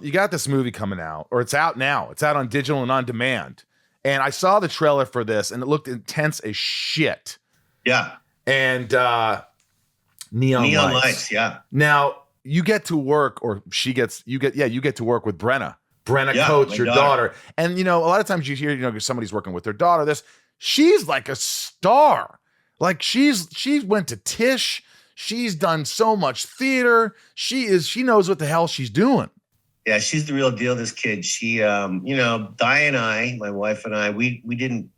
You got this movie coming out, or it's out now. It's out on digital and on demand. And I saw the trailer for this, and it looked intense as shit. Yeah. And neon lights. Yeah. Now you get to work, or you get to work with Brenna. Brenna Coates, your daughter. And a lot of times you hear, somebody's working with their daughter. She's like a star. Like she went to Tisch. She's done so much theater. She knows what the hell she's doing. Yeah, she's the real deal, this kid. She, Di and I, my wife and I, we didn't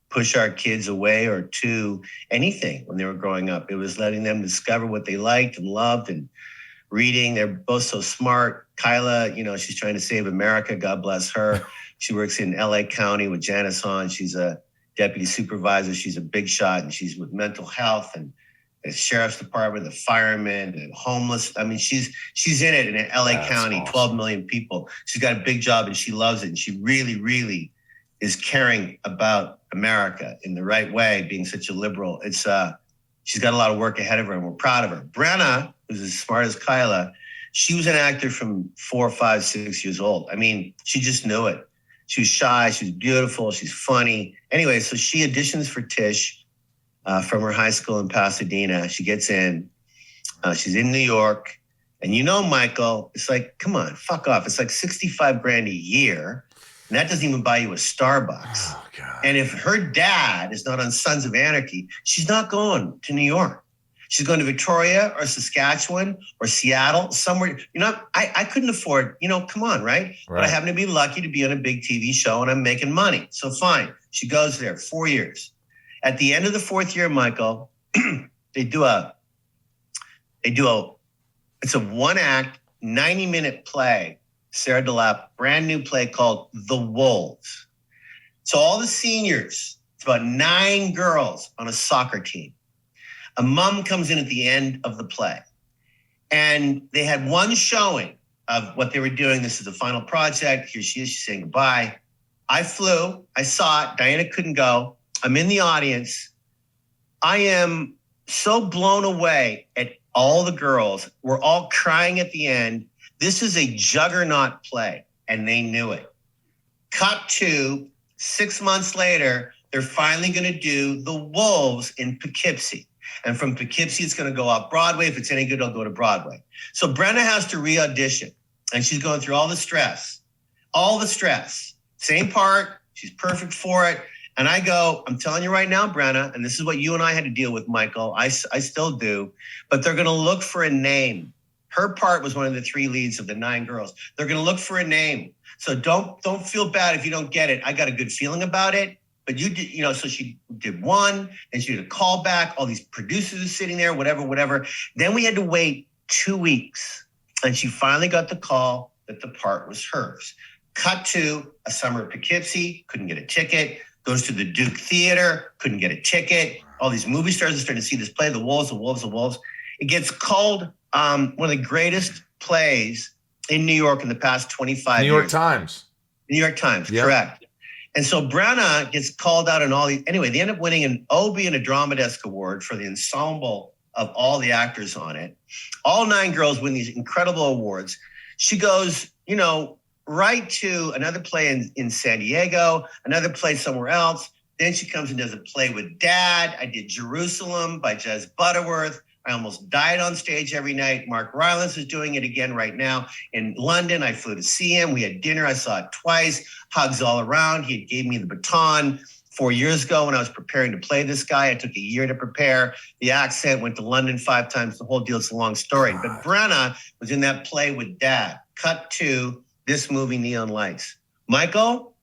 push our kids away or to anything when they were growing up. It was letting them discover what they liked and loved and reading. They're both so smart. Kyla, she's trying to save America. God bless her. She works in LA County with Janice Hahn. She's a deputy supervisor. She's a big shot, and she's with mental health and the sheriff's department, the firemen, and homeless. I mean, she's in it in LA County, awesome. 12 million people. She's got a big job and she loves it. And she really, really is caring about America in the right way, being such a liberal. She's got a lot of work ahead of her, and we're proud of her. Brenna, who's as smart as Kyla, she was an actor from 4, 5, 6 years old. I mean, she just knew it. She was shy, she was beautiful, she's funny. Anyway, so she auditions for Tisch. From her high school in Pasadena. She gets in, she's in New York. And Michael, it's like, come on, fuck off. It's like $65,000 a year. And that doesn't even buy you a Starbucks. Oh, God. And if her dad is not on Sons of Anarchy, she's not going to New York. She's going to Victoria or Saskatchewan or Seattle, somewhere. I couldn't afford, come on, right? But I happen to be lucky to be on a big TV show and I'm making money. So fine. She goes there 4 years. At the end of the 4th year, Michael, it's a 1-act, 90-minute play, Sarah DeLapp, brand new play called The Wolves. So all the seniors, it's about 9 girls on a soccer team. A mom comes in at the end of the play. And they had one showing of what they were doing. This is the final project. Here she is, she's saying goodbye. I flew, I saw it, Diana couldn't go. I'm in the audience. I am so blown away at all the girls. We're all crying at the end. This is a juggernaut play, and they knew it. Cut to 6 months later, they're finally going to do The Wolves in Poughkeepsie. And from Poughkeepsie, it's going to go off Broadway. If it's any good, it'll go to Broadway. So Brenna has to re-audition, and she's going through all the stress. Same part. She's perfect for it. And I go, I'm telling you right now, Brenna, and this is what you and I had to deal with, Michael. I still do. But they're going to look for a name. Her part was one of the 3 leads of the 9 girls. They're going to look for a name. So don't feel bad if you don't get it. I got a good feeling about it. But you did, so she did one, and she did a call back. All these producers are sitting there, whatever. Then we had to wait 2 weeks. And she finally got the call that the part was hers. Cut to a summer at Poughkeepsie, couldn't get a ticket. Goes to the Duke Theater, couldn't get a ticket. All these movie stars are starting to see this play, The Wolves. It gets called one of the greatest plays in New York in the past 25 years. New York Times, yep. Correct. And so Brenna gets called out on all these. Anyway, they end up winning an Obie and a Drama Desk Award for the ensemble of all the actors on it. All 9 girls win these incredible awards. She goes, right to another play in San Diego, another play somewhere else. Then she comes and does a play with Dad. I did Jerusalem by Jez Butterworth. I almost died on stage every night. Mark Rylance is doing it again right now in London. I flew to see him. We had dinner. I saw it twice. Hugs all around. He gave me the baton 4 years ago when I was preparing to play this guy. I took a year to prepare. The accent, went to London 5 times. The whole deal. It's a long story. But Brenna was in that play with Dad. Cut to this movie, Neon Lights. Michael,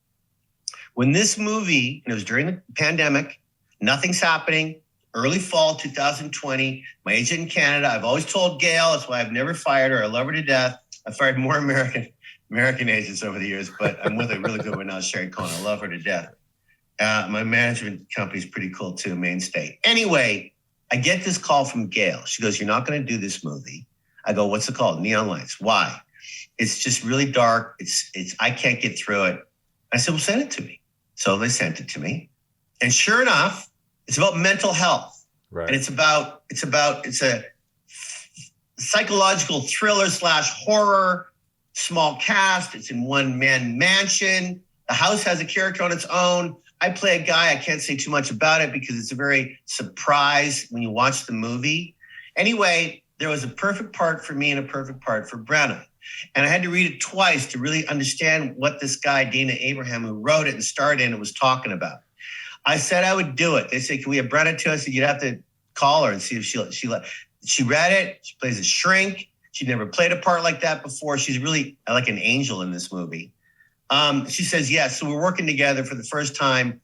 when this movie, and it was during the pandemic, nothing's happening, early fall 2020, my agent in Canada, I've always told Gail, that's why I've never fired her. I love her to death. I've fired more American agents over the years, but I'm with a really good one now, Sherry Cohen. I love her to death. My management company is pretty cool too, Mainstay. Anyway, I get this call from Gail. She goes, you're not going to do this movie. I go, what's it called? Neon Lights. Why? It's just really dark. I can't get through it. I said, well, send it to me. So they sent it to me. And sure enough, it's about mental health. Right. And it's a psychological thriller / horror small cast. It's in one man mansion. The house has a character on its own. I play a guy. I can't say too much about it because it's a very surprise when you watch the movie. Anyway, there was a perfect part for me and a perfect part for Brenna. And I had to read it twice to really understand what this guy, Dana Abraham, who wrote it and starred in it, was talking about. I said I would do it. They said, can we have Brenna to us? I said, you'd have to call her and see if she read it. She plays a shrink. She'd never played a part like that before. She's really like an angel in this movie. She says yes. So we're working together for the first time